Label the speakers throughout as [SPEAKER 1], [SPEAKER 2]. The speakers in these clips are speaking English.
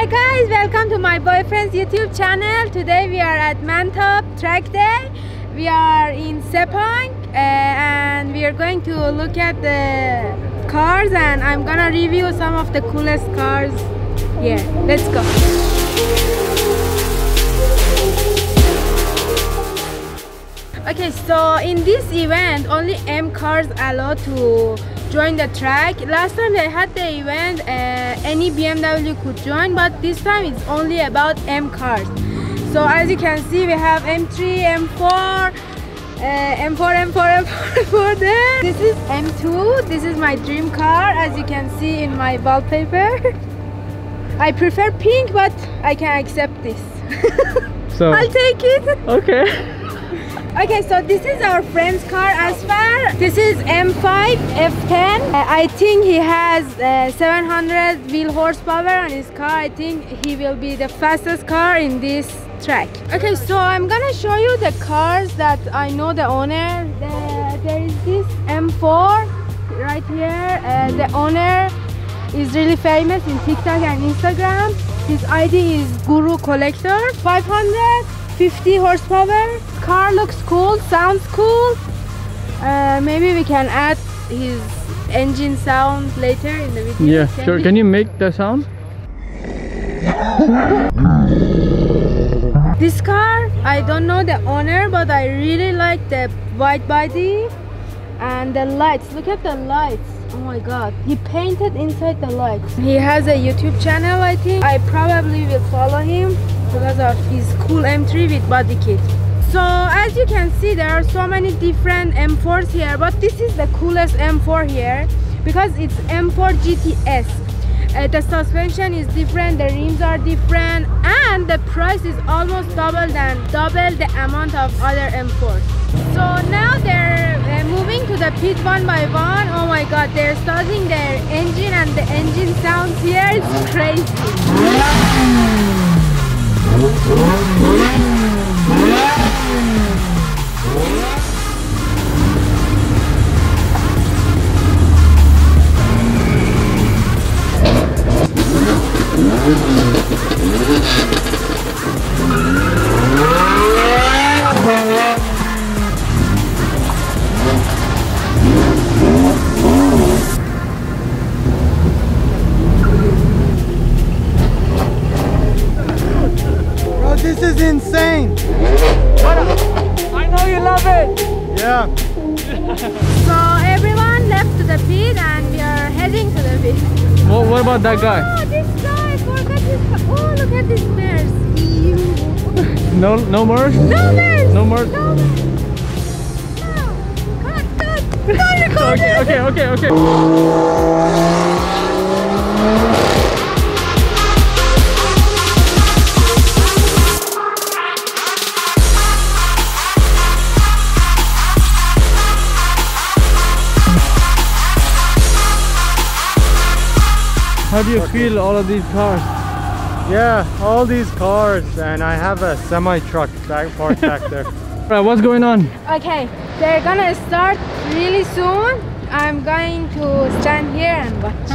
[SPEAKER 1] Hi guys, welcome to my boyfriend's YouTube channel. Today we are at Mantop Track Day. We are in Sepang and we are going to look at the cars, and I'm gonna review some of the coolest cars here. Let's go. Okay, so in this event only M cars allowed to join the track. Last time they had the event, any BMW could join, but this time it's only about M cars. So as you can see, we have M3, M4, M4 there. This is M2. This is my dream car, as you can see in my wallpaper. I prefer pink, but I can accept this. So I'll take it. Okay. Okay, so this is our friend's car as far. This is M5 F10. I think he has 700 wheel horsepower on his car. I think he will be the fastest car in this track. Okay, so I'm gonna show you the cars that I know the owner. There is this M4 right here. The owner is really famous in TikTok and Instagram. His ID is Guru Collector. 550 horsepower. Car looks cool, sounds cool. Maybe we can add his engine sound later in the video.
[SPEAKER 2] Yeah, sure. Can you make the sound?
[SPEAKER 1] This car, I don't know the owner, but I really like the white body and the lights. Look at the lights. Oh my god, he painted inside the lights. He has a YouTube channel, I think. I probably will follow him because of his cool M3 with body kit. So as you can see, there are so many different M4s here, but this is the coolest M4 here because it's M4 GTS. The suspension is different, the rims are different, and the price is almost double the amount of other M4s. So now they're moving to the pit one by one. Oh my god, they're starting their engine, and the engine sounds here, it's crazy.
[SPEAKER 3] Bro, this is insane.
[SPEAKER 2] I know you love it.
[SPEAKER 3] Yeah.
[SPEAKER 1] So everyone left to the pit and we are heading to the pit.
[SPEAKER 2] What about that guy?
[SPEAKER 1] Oh, this guy, forgot his car. Oh, look at this bears.
[SPEAKER 2] No more?
[SPEAKER 1] No bears!
[SPEAKER 2] No more?
[SPEAKER 1] No bears! No! Cut! Record it!
[SPEAKER 2] Okay. How do you feel all of these cars?
[SPEAKER 3] Yeah, all these cars, and I have a semi-truck parked back there.
[SPEAKER 2] Right, what's going on?
[SPEAKER 1] Okay, they're gonna start really soon. I'm going to stand here and watch.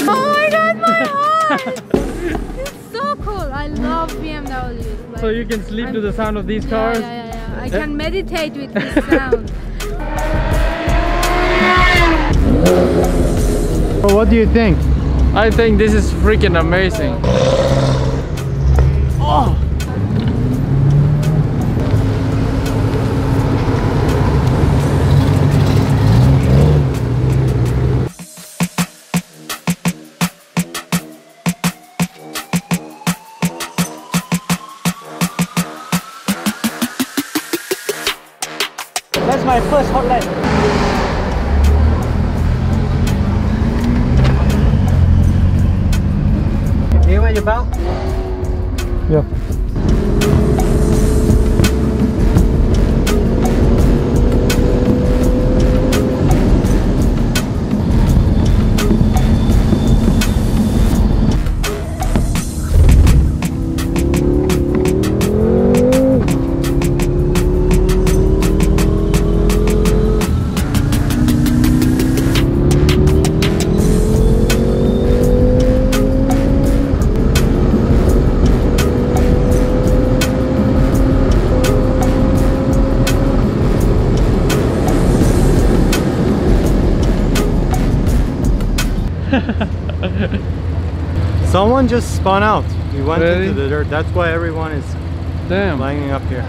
[SPEAKER 1] Oh my god, my heart! It's so cool. I love BMWs. Like,
[SPEAKER 2] So you can sleep to the sound of these cars?
[SPEAKER 1] Yeah. I can meditate with this sound.
[SPEAKER 3] So what do you think?
[SPEAKER 2] I think this is freaking amazing. Oh!
[SPEAKER 3] That's my first hot light. Hear what you about?
[SPEAKER 2] Yeah.
[SPEAKER 3] Someone just spun out. We went
[SPEAKER 2] Really?
[SPEAKER 3] into the dirt. That's why everyone is lining up here.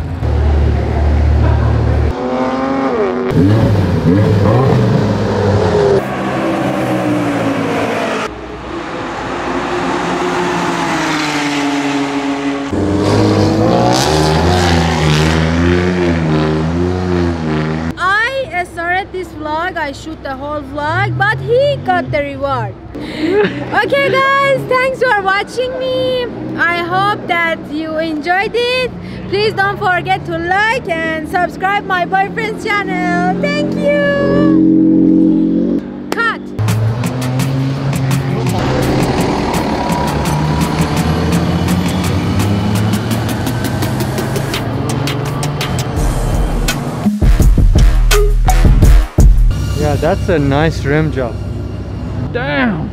[SPEAKER 1] I started this vlog, I shoot the whole vlog, but he got the reward. Okay guys, thanks for watching me. I hope that you enjoyed it. Please don't forget to like and subscribe my boyfriend's channel. Thank you. Cut.
[SPEAKER 3] Yeah, that's a nice rim job.
[SPEAKER 2] Damn.